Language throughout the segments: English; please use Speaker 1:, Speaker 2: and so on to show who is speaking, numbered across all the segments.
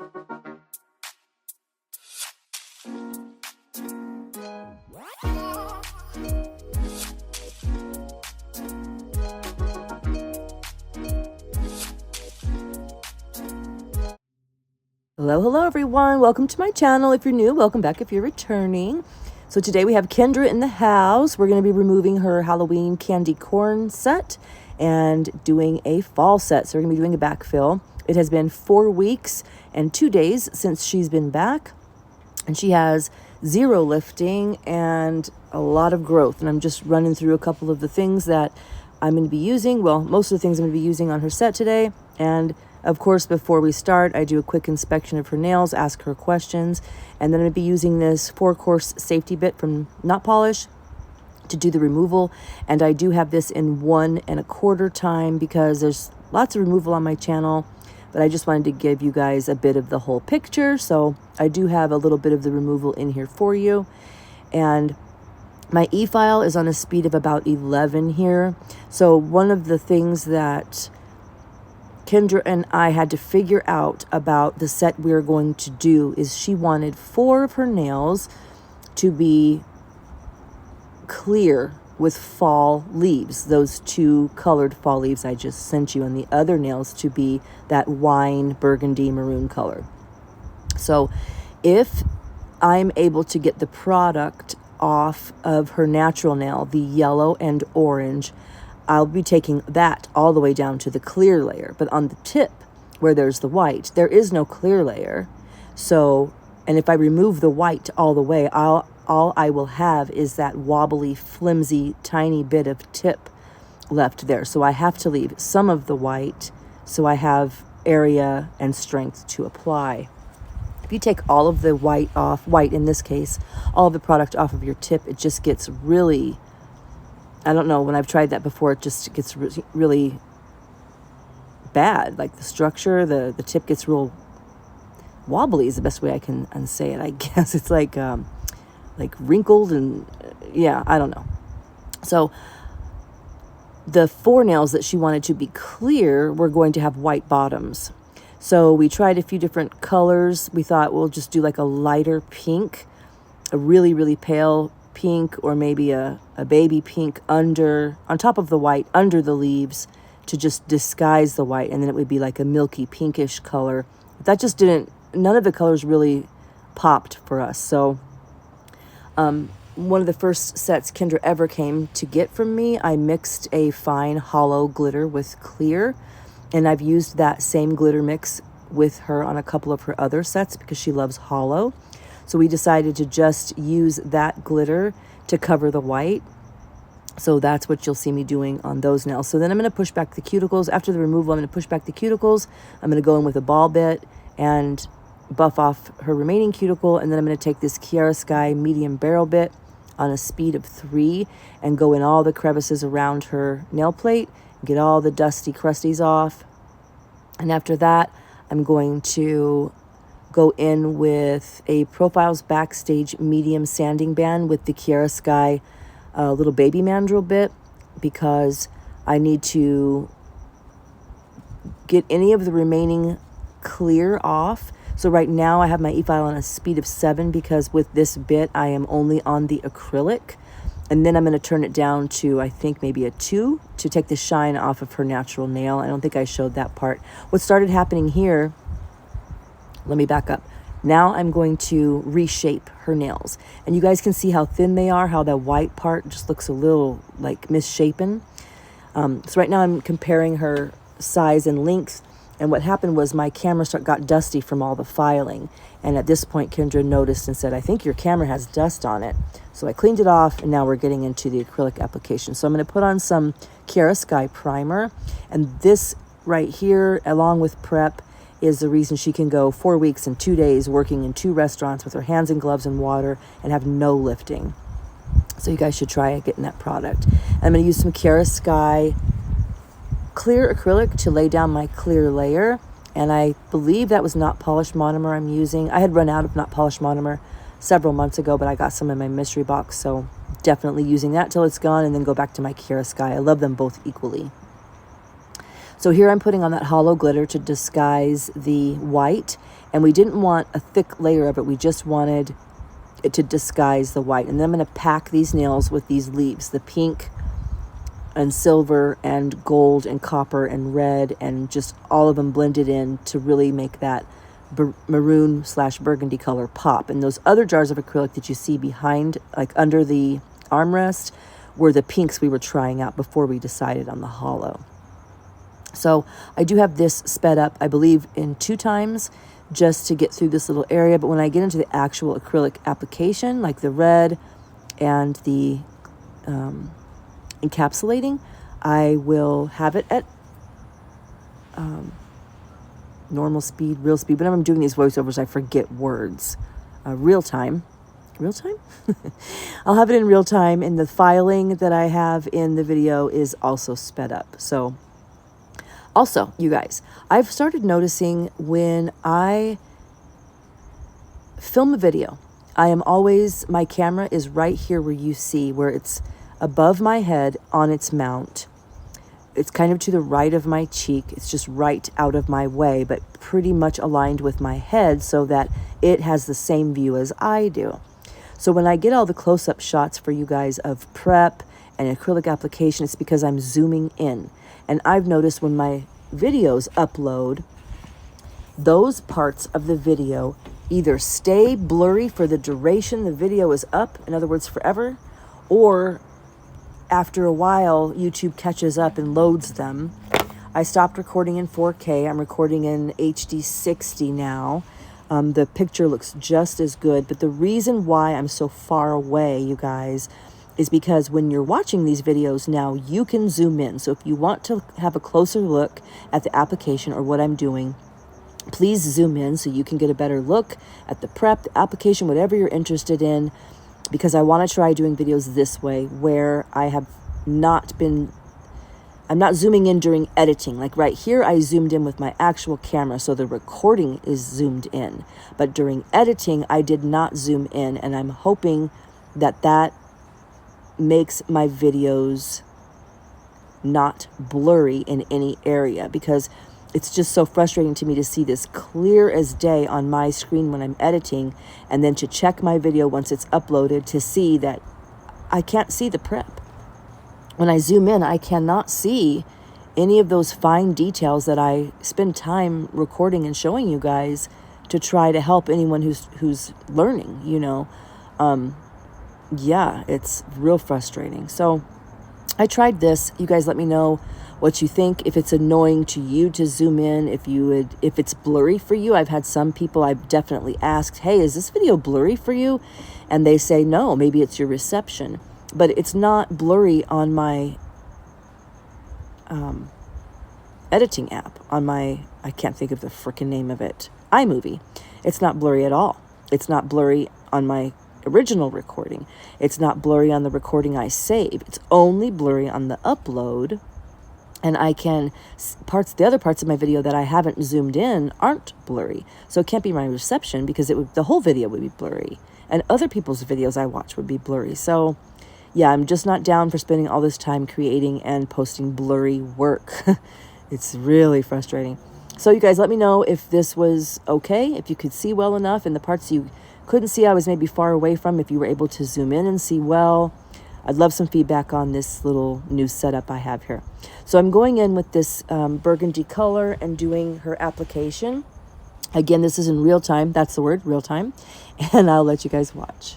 Speaker 1: Hello everyone. Welcome to my channel. If you're new, welcome back if you're returning. So today we have Kendra in the house. We're going to be removing her Halloween candy corn set and doing a fall set. So we're going to be doing a backfill. It has been 4 weeks and 2 days since she's been back, and she has 0 lifting and a lot of growth. And I'm just running through a couple of the things that I'm going to be using. Well, most of the things I'm going to be using on her set today. And of course, before we start, I do a quick inspection of her nails, ask her questions, and then I'm going to be using this 4-course safety bit from Not Polish to do the removal. And I do have this in 1 1/4 time because there's lots of removal on my channel, but I just wanted to give you guys a bit of the whole picture. So I do have a little bit of the removal in here for you. And my e-file is on a speed of about 11 here. So one of the things that Kendra and I had to figure out about the set we are going to do is she wanted 4 of her nails to be clear with fall leaves, those 2 colored fall leaves I just sent you, and the other nails to be that wine burgundy maroon color. So if I'm able to get the product off of her natural nail, the yellow and orange, I'll be taking that all the way down to the clear layer. But on the tip where there's the white, there is no clear layer. So, and if I remove the white all the way, all I will have is that wobbly, flimsy, tiny bit of tip left there. So I have to leave some of the white so I have area and strength to apply. If you take all of the white off, white in this case, all of the product off of your tip, it just gets really, I don't know, when I've tried that before, it just gets really bad. Like the structure, the tip gets real wobbly is the best way I can say it. I guess it's like wrinkled and yeah, I don't know. So the 4 nails that she wanted to be clear were going to have white bottoms. So we tried a few different colors. We thought we'll just do like a lighter pink, a really, really pale pink, or maybe a baby pink on top of the white, under the leaves, to just disguise the white, and then it would be like a milky pinkish color. That just didn't, none of the colors really popped for us. So one of the first sets Kendra ever came to get from me, I mixed a fine hollow glitter with clear, and I've used that same glitter mix with her on a couple of her other sets because she loves hollow. So we decided to just use that glitter to cover the white. So that's what you'll see me doing on those nails. So then I'm going to push back the cuticles. After the removal, I'm going to push back the cuticles. I'm going to go in with a ball bit and buff off her remaining cuticle. And then I'm going to take this Kiara Sky medium barrel bit on a speed of 3 and go in all the crevices around her nail plate, get all the dusty crusties off. And after that, I'm going to go in with a Profiles Backstage medium sanding band with the Kiara Sky little baby mandrel bit, because I need to get any of the remaining clear off. So right now I have my e-file on a speed of 7 because with this bit I am only on the acrylic, and then I'm going to turn it down to, I think, maybe a 2 to take the shine off of her natural nail. I don't think I showed that part. What started happening here, let me back up. Now I'm going to reshape her nails. And you guys can see how thin they are, how the white part just looks a little like misshapen. So right now I'm comparing her size and length. And what happened was my camera got dusty from all the filing. And at this point, Kendra noticed and said, I think your camera has dust on it. So I cleaned it off, and now we're getting into the acrylic application. So I'm going to put on some Kiara Sky primer. And this right here, along with prep, is the reason she can go 4 weeks and 2 days working in 2 restaurants with her hands in gloves and water and have no lifting. So you guys should try getting that product. I'm going to use some Kiara Sky clear acrylic to lay down my clear layer. And I believe that was Not Polished monomer I'm using. I had run out of Not Polished monomer several months ago, but I got some in my mystery box. So definitely using that till it's gone, and then go back to my Kiara Sky. I love them both equally. So here I'm putting on that hollow glitter to disguise the white, and we didn't want a thick layer of it. We just wanted it to disguise the white. And then I'm going to pack these nails with these leaves, the pink and silver and gold and copper and red, and just all of them blended in to really make that maroon / burgundy color pop. And those other jars of acrylic that you see behind, like under the armrest, were the pinks we were trying out before we decided on the hollow. So I do have this sped up, I believe, in 2 times just to get through this little area. But when I get into the actual acrylic application, like the red and the encapsulating, I will have it at normal speed, real speed. Whenever I'm doing these voiceovers, I forget words. Real time. Real time? I'll have it in real time, and the filing that I have in the video is also sped up. So also, you guys, I've started noticing when I film a video, my camera is right here where you see, where it's above my head on its mount. It's kind of to the right of my cheek. It's just right out of my way, but pretty much aligned with my head so that it has the same view as I do. So when I get all the close-up shots for you guys of prep and acrylic application, it's because I'm zooming in. And I've noticed when my videos upload, those parts of the video either stay blurry for the duration the video is up, in other words, forever, or after a while, YouTube catches up and loads them. I stopped recording in 4K. I'm recording in HD 60 now. The picture looks just as good, but the reason why I'm so far away, you guys, is because when you're watching these videos now, you can zoom in. So if you want to have a closer look at the application or what I'm doing, please zoom in so you can get a better look at the prep, the application, whatever you're interested in, because I want to try doing videos this way where I'm not zooming in during editing. Like right here, I zoomed in with my actual camera, so the recording is zoomed in. But during editing, I did not zoom in, and I'm hoping that that makes my videos not blurry in any area, because it's just so frustrating to me to see this clear as day on my screen when I'm editing, and then to check my video once it's uploaded to see that I can't see the prep. When I zoom in, I cannot see any of those fine details that I spend time recording and showing you guys to try to help anyone who's learning, you know. Yeah, it's real frustrating. So I tried this. You guys let me know what you think. If it's annoying to you to zoom in, if it's blurry for you. I've had some people, I've definitely asked, hey, is this video blurry for you? And they say, no, maybe it's your reception. But it's not blurry on my editing app, on my, I can't think of the frickin' name of it, iMovie. It's not blurry at all. It's not blurry on my original recording. It's not blurry on the recording I save. It's only blurry on the upload. And the other parts of my video that I haven't zoomed in aren't blurry. So it can't be my reception, because the whole video would be blurry. And other people's videos I watch would be blurry. So yeah, I'm just not down for spending all this time creating and posting blurry work. It's really frustrating. So you guys let me know if this was okay, if you could see well enough, and the parts you couldn't see I was maybe far away from, if you were able to zoom in and see well. I'd love some feedback on this little new setup I have here. So I'm going in with this burgundy color and doing her application. Again, this is in real time. That's the word, real time. And I'll let you guys watch.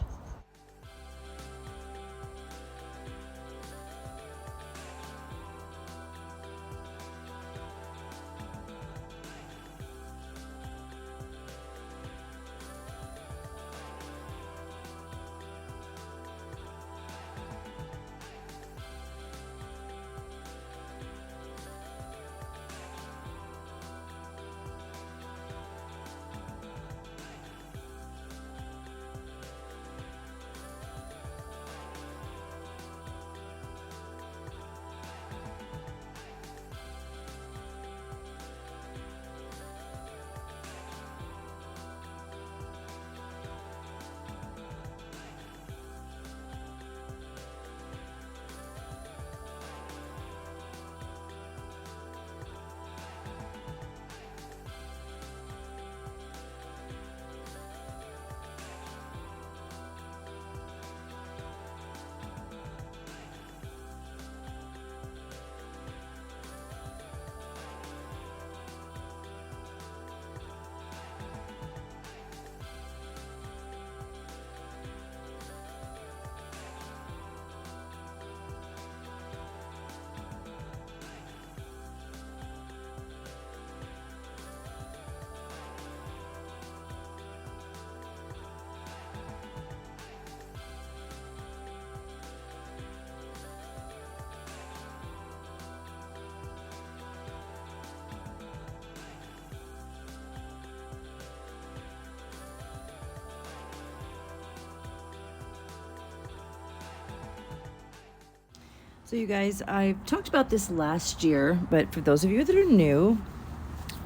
Speaker 1: So you guys, I talked about this last year, but for those of you that are new,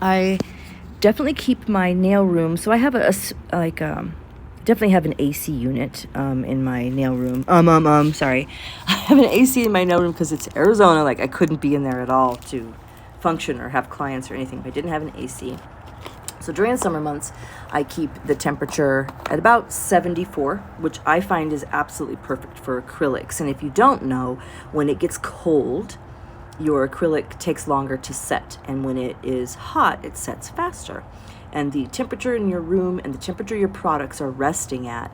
Speaker 1: I definitely keep my nail room. So I have definitely have an AC unit in my nail room. Sorry. I have an AC in my nail room because it's Arizona. Like, I couldn't be in there at all to function or have clients or anything. But I didn't have an AC. So during the summer months, I keep the temperature at about 74, which I find is absolutely perfect for acrylics. And if you don't know, when it gets cold, your acrylic takes longer to set. And when it is hot, it sets faster. And the temperature in your room and the temperature your products are resting at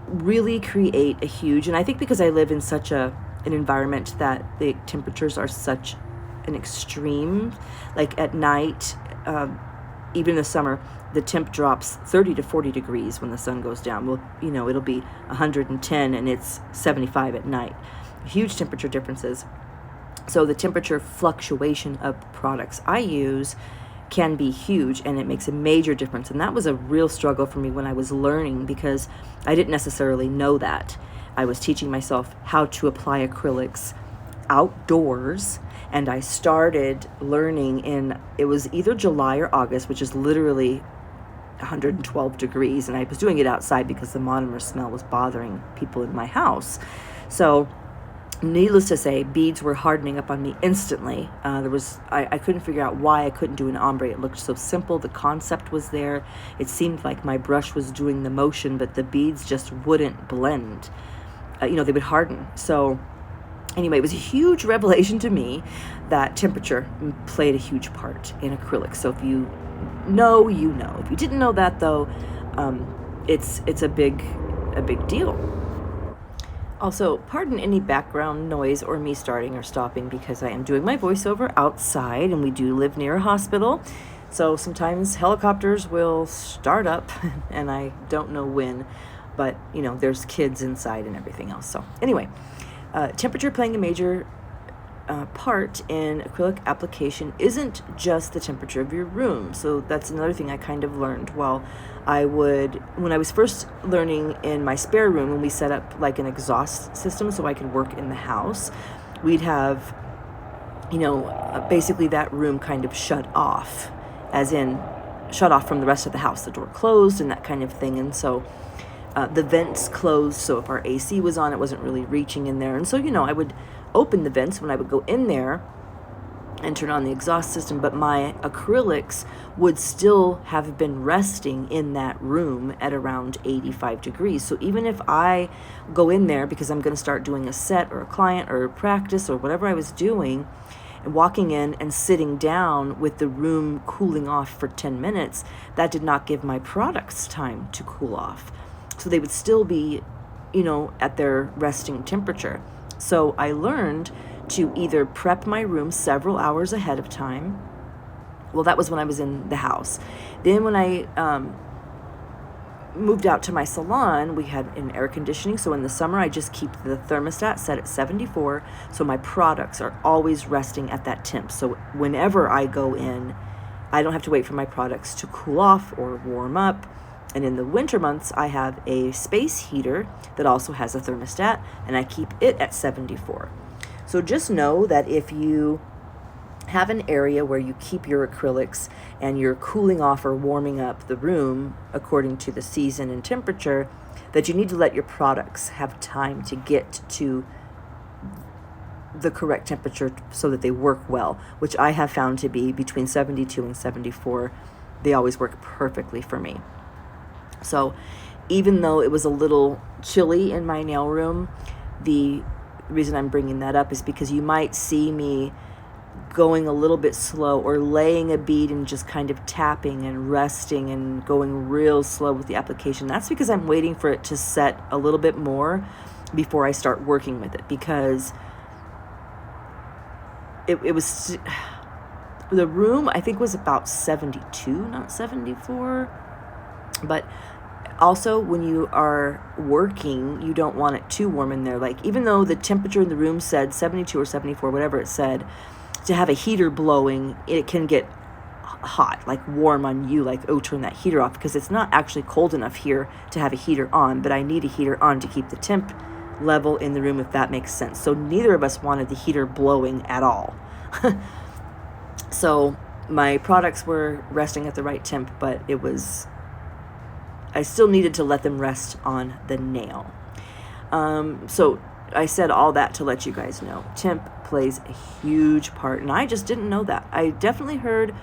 Speaker 1: really create a huge, and I think because I live in such an environment that the temperatures are such an extreme, like at night, even in the summer, the temp drops 30 to 40 degrees when the sun goes down. Well, it'll be 110 and it's 75 at night. Huge temperature differences. So the temperature fluctuation of products I use can be huge, and it makes a major difference. And that was a real struggle for me when I was learning, because I didn't necessarily know that. I was teaching myself how to apply acrylics outdoors, and I started learning it was either July or August, which is literally 112 degrees, and I was doing it outside because the monomer smell was bothering people in my house. So needless to say, beads were hardening up on me instantly. I couldn't figure out why I couldn't do an ombre. It looked so simple. The concept was there. It seemed like my brush was doing the motion, but the beads just wouldn't blend. They would harden. So anyway, it was a huge revelation to me that temperature played a huge part in acrylics. So if you know, you know. If you didn't know that, though, it's a big deal. Also, pardon any background noise or me starting or stopping, because I am doing my voiceover outside, and we do live near a hospital. So sometimes helicopters will start up, and I don't know when, but there's kids inside and everything else. So anyway, temperature playing a major part in acrylic application isn't just the temperature of your room. So that's another thing I kind of learned when I was first learning in my spare room, when we set up like an exhaust system so I could work in the house, we'd have, basically that room kind of shut off, as in shut off from the rest of the house, the door closed and that kind of thing. And so the vents closed, so if our AC was on, it wasn't really reaching in there. And so, I would open the vents when I would go in there and turn on the exhaust system, but my acrylics would still have been resting in that room at around 85 degrees. So even if I go in there because I'm going to start doing a set or a client or a practice or whatever I was doing, and walking in and sitting down with the room cooling off for 10 minutes, that did not give my products time to cool off. So they would still be, at their resting temperature. So I learned to either prep my room several hours ahead of time. Well, that was when I was in the house. Then when I moved out to my salon, we had an air conditioning. So in the summer, I just keep the thermostat set at 74. So my products are always resting at that temp. So whenever I go in, I don't have to wait for my products to cool off or warm up. And in the winter months, I have a space heater that also has a thermostat, and I keep it at 74. So just know that if you have an area where you keep your acrylics and you're cooling off or warming up the room according to the season and temperature, that you need to let your products have time to get to the correct temperature so that they work well, which I have found to be between 72 and 74. They always work perfectly for me. So even though it was a little chilly in my nail room, the reason I'm bringing that up is because you might see me going a little bit slow or laying a bead and just kind of tapping and resting and going real slow with the application. That's because I'm waiting for it to set a little bit more before I start working with it, because it was, the room I think was about 72, not 74. But also, when you are working, you don't want it too warm in there. Like, even though the temperature in the room said 72 or 74, whatever it said, to have a heater blowing, it can get hot, like warm on you, like, oh, turn that heater off, because it's not actually cold enough here to have a heater on, but I need a heater on to keep the temp level in the room, if that makes sense. So neither of us wanted the heater blowing at all. So my products were resting at the right temp, but I still needed to let them rest on the nail. So I said all that to let you guys know temp plays a huge part, and I just didn't know that. I definitely heard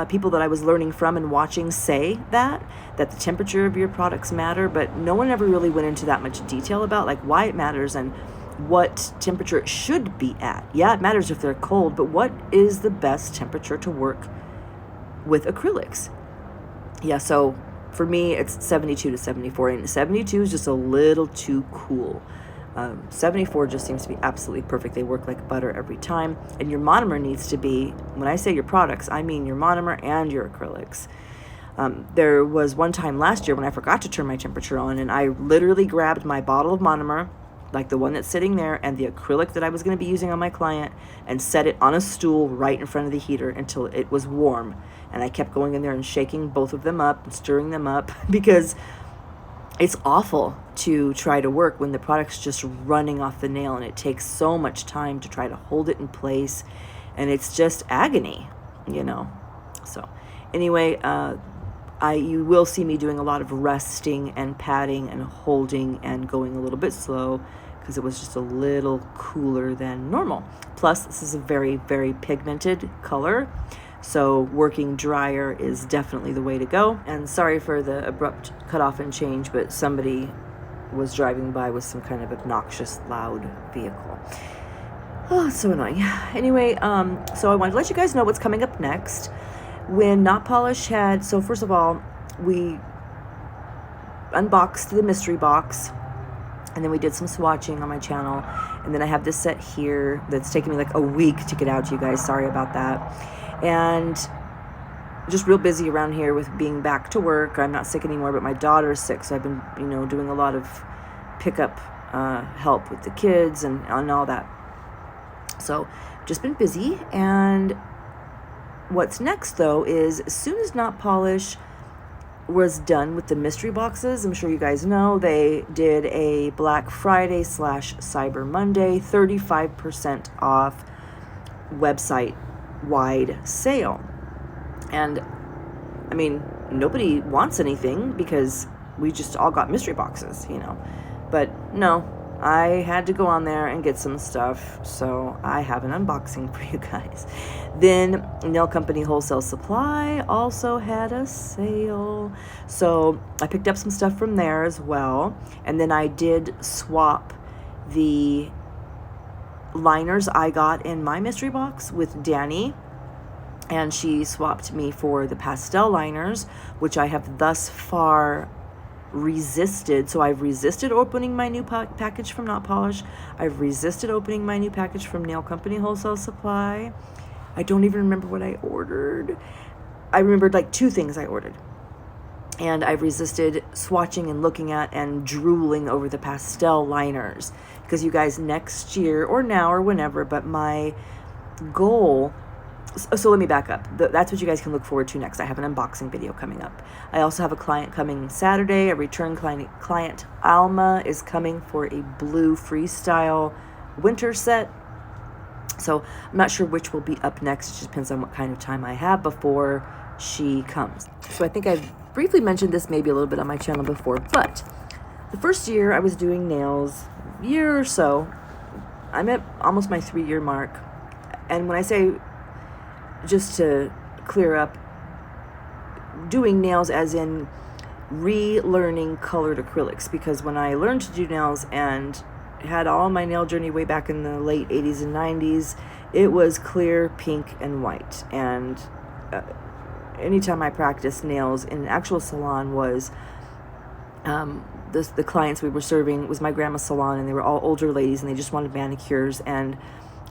Speaker 1: people that I was learning from and watching say that the temperature of your products matter, but no one ever really went into that much detail about like why it matters and what temperature it should be at. Yeah, it matters if they're cold, but what is the best temperature to work with acrylics? Yeah, so for me, it's 72 to 74, and 72 is just a little too cool. 74 just seems to be absolutely perfect. They work like butter every time. And your monomer needs to be, when I say your products, I mean your monomer and your acrylics. There was one time last year when I forgot to turn my temperature on, and I literally grabbed my bottle of monomer, like the one that's sitting there, and the acrylic that I was going to be using on my client, and set it on a stool right in front of the heater until it was warm. And I kept going in there and shaking both of them up and stirring them up because it's awful to try to work when the product's just running off the nail, and it takes so much time to try to hold it in place, and it's just agony, you know. So anyway, you will see me doing a lot of resting and patting and holding and going a little bit slow because it was just a little cooler than normal. Plus, this is a very, very pigmented color, so working drier is definitely the way to go. And sorry for the abrupt cutoff and change, but somebody was driving by with some kind of obnoxious, loud vehicle. Oh, it's so annoying. Anyway, so I wanted to let you guys know what's coming up next. When Not Polish so first of all, we unboxed the mystery box, and then we did some swatching on my channel, and then I have this set here that's taken me like a week to get out to you guys. Sorry about that. And just real busy around here with being back to work. I'm not sick anymore, but my daughter is sick, so I've been, doing a lot of pickup help with the kids and all that. So just been busy. And what's next, though, is as soon as Not Polish was done with the mystery boxes, I'm sure you guys know, they did a Black Friday / Cyber Monday 35% off website-wide sale. And, I mean, nobody wants anything because we just all got mystery boxes, But no, I had to go on there and get some stuff, so I have an unboxing for you guys. Then Nail Company Wholesale Supply also had a sale, so I picked up some stuff from there as well. And then I did swap the liners I got in my mystery box with Danny, and she swapped me for the pastel liners, which I have thus far resisted. So I've resisted opening my new package from Not Polish. I've resisted opening my new package from Nail Company Wholesale Supply. I don't even remember what I ordered. I remembered like 2 things I ordered. And I've resisted swatching and looking at and drooling over the pastel liners. Because you guys, next year or now or whenever, but my goal... So let me back up. That's what you guys can look forward to next. I have an unboxing video coming up. I also have a client coming Saturday. A return client, Alma, is coming for a blue freestyle winter set. So I'm not sure which will be up next. It just depends on what kind of time I have before she comes. So I think I've briefly mentioned this maybe a little bit on my channel before, but the first year I was doing nails, year or so, I'm at almost my 3-year mark. And when I say, just to clear up, doing nails as in relearning colored acrylics, because when I learned to do nails and had all my nail journey way back in the late 80s and 90s, it was clear, pink, and white. And anytime I practiced nails in an actual salon was the clients we were serving was my grandma's salon, and they were all older ladies, and they just wanted manicures, and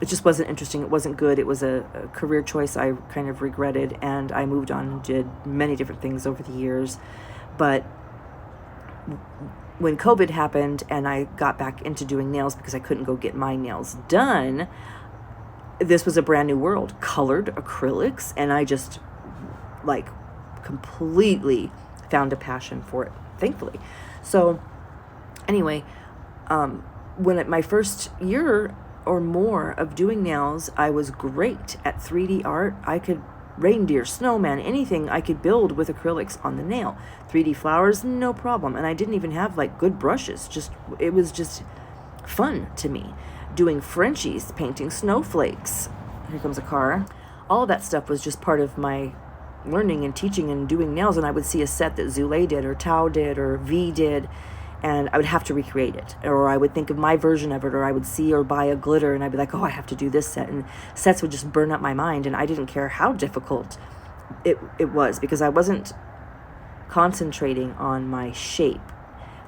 Speaker 1: it just wasn't interesting. It wasn't good. It was a career choice I kind of regretted, and I moved on and did many different things over the years. But when COVID happened and I got back into doing nails because I couldn't go get my nails done, this was a brand new world. Colored acrylics, and I just like completely found a passion for it, thankfully. So anyway, my first year or more of doing nails, I was great at 3D art. I could reindeer, snowman, anything I could build with acrylics on the nail. 3D flowers, no problem. And I didn't even have like good brushes. It was just fun to me. Doing Frenchies, painting snowflakes. Here comes a car. All of that stuff was just part of my learning and teaching and doing nails. And I would see a set that Zule did or Tao did or V did, and I would have to recreate it, or I would think of my version of it, or I would see or buy a glitter and I'd be like, oh, I have to do this set, and sets would just burn up my mind, and I didn't care how difficult it was, because I wasn't concentrating on my shape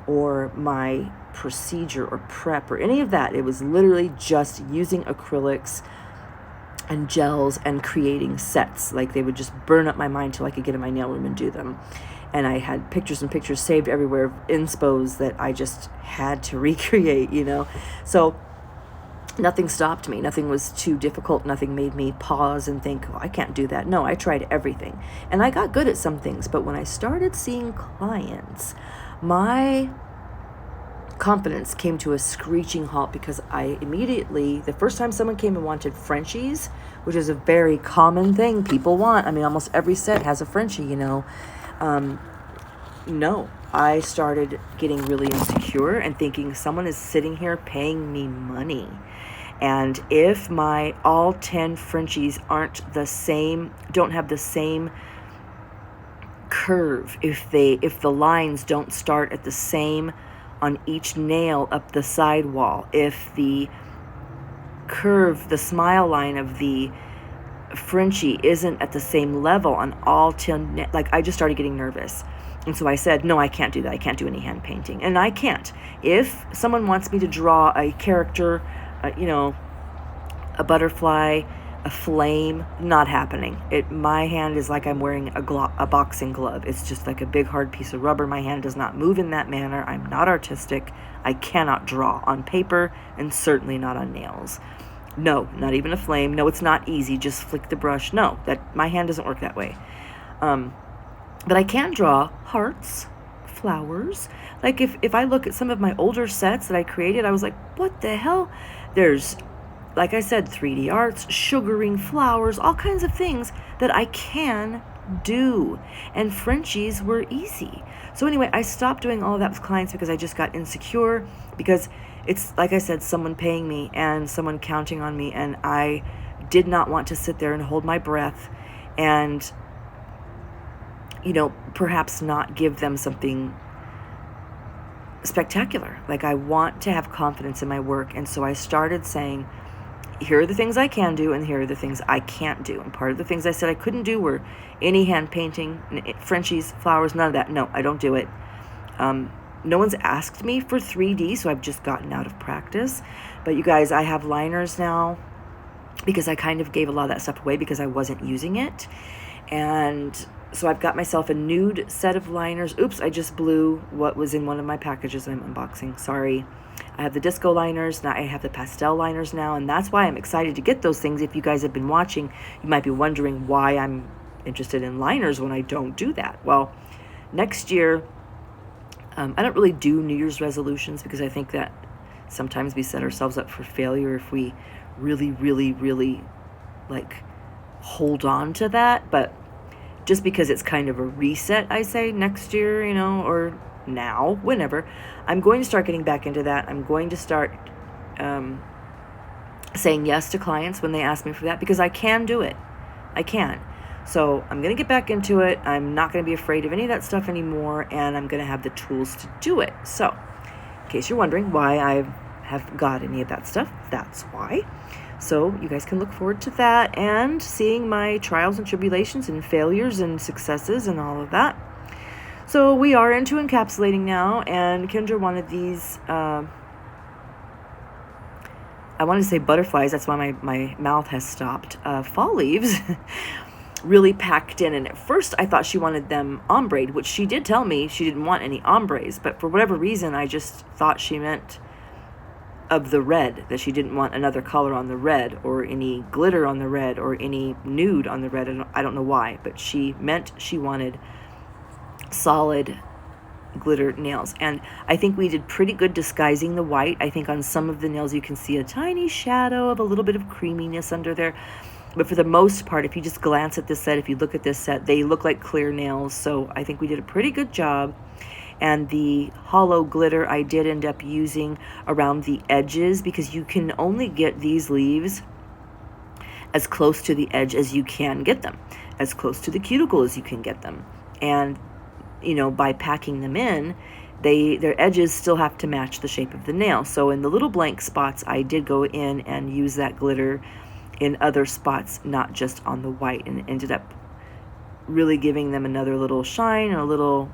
Speaker 1: or my procedure or prep or any of that. It was literally just using acrylics and gels and creating sets. Like, they would just burn up my mind till I could get in my nail room and do them. And I had pictures and pictures saved everywhere of inspos that I just had to recreate, So nothing stopped me. Nothing was too difficult. Nothing made me pause and think, oh, I can't do that. No, I tried everything. And I got good at some things. But when I started seeing clients, my confidence came to a screeching halt, because I immediately, the first time someone came and wanted Frenchies, which is a very common thing people want. I mean, almost every set has a Frenchie, no, I started getting really insecure and thinking, someone is sitting here paying me money. And if my all 10 Frenchies aren't the same, don't have the same curve, if the lines don't start at the same on each nail up the sidewall, if the curve, the smile line of the Frenchie isn't at the same level on all 10, like, I just started getting nervous. And so I said, no, I can't do that. I can't do any hand painting. And I can't. If someone wants me to draw a character, a butterfly, a flame, not happening. My hand is like I'm wearing a boxing glove. It's just like a big hard piece of rubber. My hand does not move in that manner. I'm not artistic. I cannot draw on paper, and certainly not on nails. No, not even a flame. No, it's not easy. Just flick the brush. No, my hand doesn't work that way. But I can draw hearts, flowers. Like, if I look at some of my older sets that I created, I was like, what the hell? There's, like I said, 3D arts, sugaring flowers, all kinds of things that I can do. And Frenchies were easy. So anyway, I stopped doing all of that with clients because I just got insecure, because it's, like I said, someone paying me and someone counting on me, and I did not want to sit there and hold my breath and, perhaps not give them something spectacular. Like, I want to have confidence in my work. And so I started saying, here are the things I can do, and here are the things I can't do. And part of the things I said I couldn't do were any hand painting, Frenchies, flowers, none of that. No, I don't do it. No one's asked me for 3D, so I've just gotten out of practice. But you guys, I have liners now, because I kind of gave a lot of that stuff away because I wasn't using it. And so I've got myself a nude set of liners. Oops, I just blew what was in one of my packages I'm unboxing. Sorry. I have the disco liners. Now I have the pastel liners now, and that's why I'm excited to get those things. If you guys have been watching, you might be wondering why I'm interested in liners when I don't do that. Well, next year, I don't really do New Year's resolutions, because I think that sometimes we set ourselves up for failure if we really, really, really hold on to that. But just because it's kind of a reset, I say next year, or now, whenever, I'm going to start getting back into that. I'm going to start saying yes to clients when they ask me for that, because I can do it. I can. So I'm going to get back into it. I'm not going to be afraid of any of that stuff anymore, and I'm going to have the tools to do it. So, in case you're wondering why I have got any of that stuff, that's why. So you guys can look forward to that and seeing my trials and tribulations and failures and successes and all of that. So we are into encapsulating now, and Kendra wanted these, I wanted to say butterflies, that's why my mouth has stopped, fall leaves, really packed in. And at first I thought she wanted them ombre, which she did tell me she didn't want any ombres, but for whatever reason I just thought she meant of the red, that she didn't want another color on the red, or any glitter on the red, or any nude on the red. I don't know why, but she meant she wanted solid glitter nails. And I think we did pretty good disguising the white. I think on some of the nails you can see a tiny shadow of a little bit of creaminess under there. But for the most part, if you just glance at this set, if you look at this set, they look like clear nails. So I think we did a pretty good job. And the hollow glitter I did end up using around the edges, because you can only get these leaves as close to the edge as you can get them, as close to the cuticle as you can get them. And, you know, by packing them in, their edges still have to match the shape of the nail. So in the little blank spots, I did go in and use that glitter in other spots, not just on the white, and it ended up really giving them another little shine, a little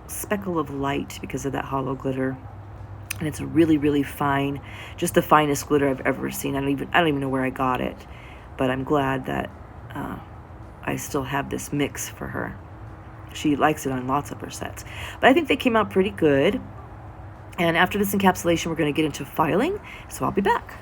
Speaker 1: speckle of light because of that hollow glitter. And it's a really, really fine, just the finest glitter I've ever seen. I don't even know where I got it, but I'm glad that I still have this mix for her. She likes it on lots of her sets. But I think they came out pretty good. And after this encapsulation, we're going to get into filing, so I'll be back.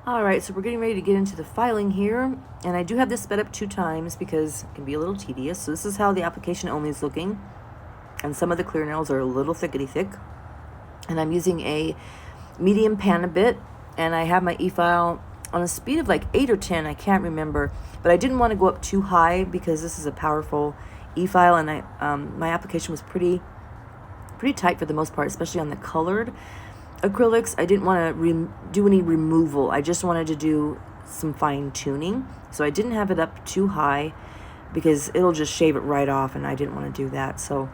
Speaker 1: All right, so we're getting ready to get into the filing here, and I do have this sped up 2 times because it can be a little tedious. So this is how the application only is looking, and some of the clear nails are a little thickety thick. And I'm using a medium pan bit, and I have my e-file on a speed of like 8 or 10, I can't remember, but I didn't want to go up too high because this is a powerful e-file, and my application was pretty tight for the most part, especially on the colored acrylics. I didn't want to do any removal. I just wanted to do some fine tuning. So I didn't have it up too high because it'll just shave it right off, and I didn't want to do that. So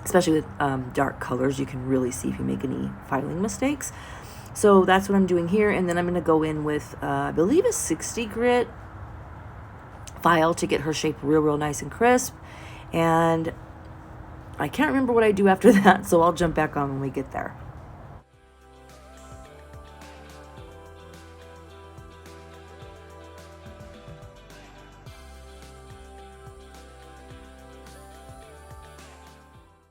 Speaker 1: especially with dark colors. You can really see if you make any filing mistakes. So that's what I'm doing here. And then I'm going to go in with, I believe, a 60 grit file to get her shape real nice and crisp. And I can't remember what I do after that, so I'll jump back on when we get there.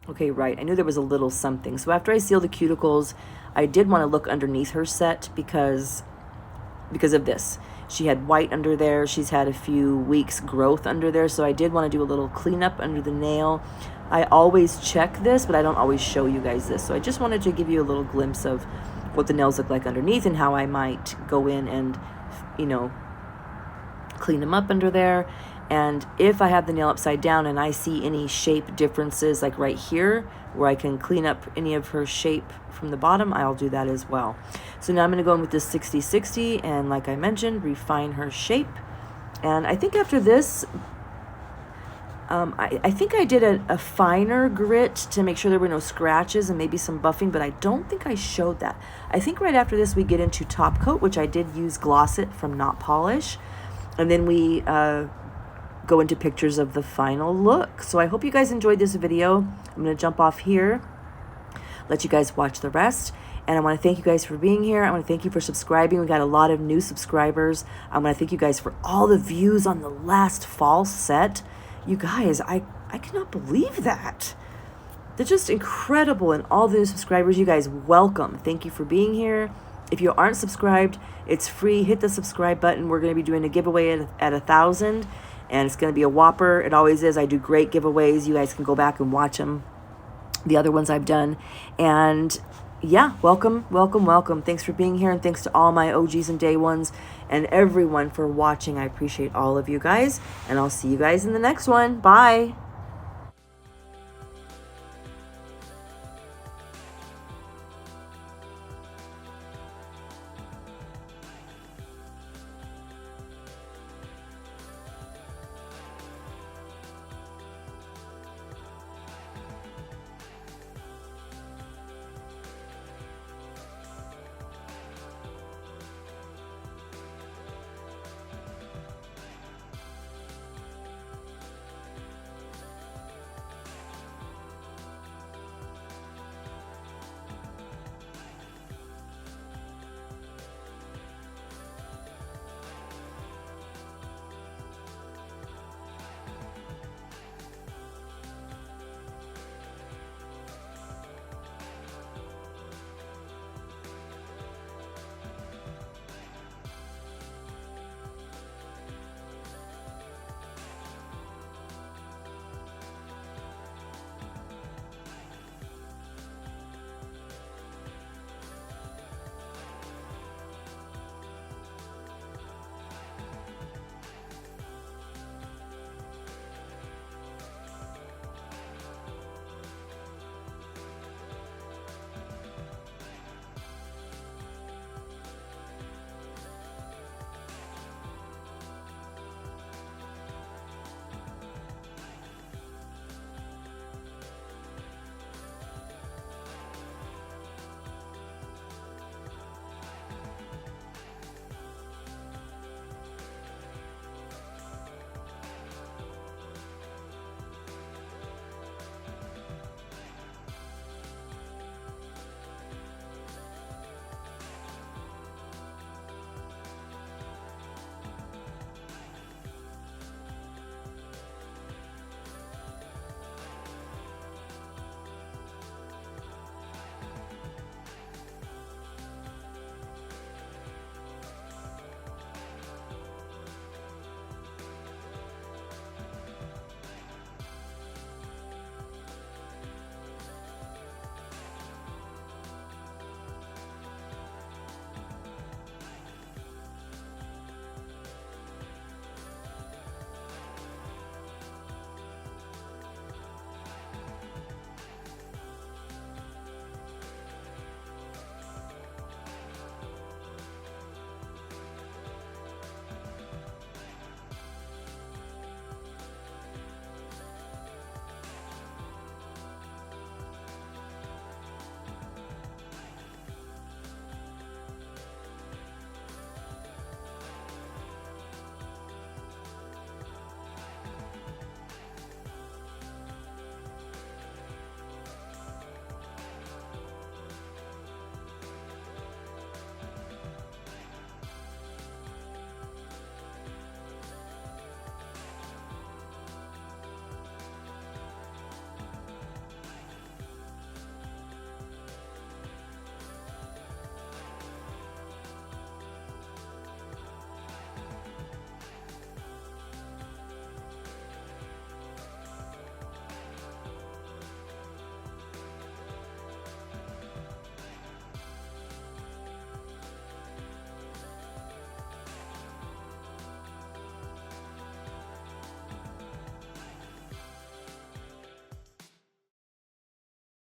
Speaker 1: Okay, right. I knew there was a little something. So after I sealed the cuticles, I did want to look underneath her set because of this. She had white under there. She's had a few weeks growth under there. So I did want to do a little cleanup under the nail. I always check this, but I don't always show you guys this. So I just wanted to give you a little glimpse of what the nails look like underneath and how I might go in and, you know, clean them up under there. And if I have the nail upside down and I see any shape differences, like right here, where I can clean up any of her shape from the bottom, I'll do that as well. So now I'm going to go in with this 60-60 and, like I mentioned, refine her shape. And I think after this, I think I did a finer grit to make sure there were no scratches and maybe some buffing, but I don't think I showed that. I think right after this we get into top coat, which I did use Gloss It from Not Polish. And then we go into pictures of the final look. So I hope you guys enjoyed this video. I'm going to jump off here, let you guys watch the rest. And I want to thank you guys for being here. I want to thank you for subscribing. We got a lot of new subscribers. I want to thank you guys for all the views on the last fall set. You guys, I cannot believe that. They're just incredible. And all the new subscribers, you guys, welcome. Thank you for being here. If you aren't subscribed, it's free. Hit the subscribe button. We're going to be doing a giveaway at 1,000. And it's going to be a whopper. It always is. I do great giveaways. You guys can go back and watch them, the other ones I've done. And yeah, welcome. Thanks for being here. And thanks to all my OGs and day ones and everyone for watching. I appreciate all of you guys. And I'll see you guys in the next one. Bye.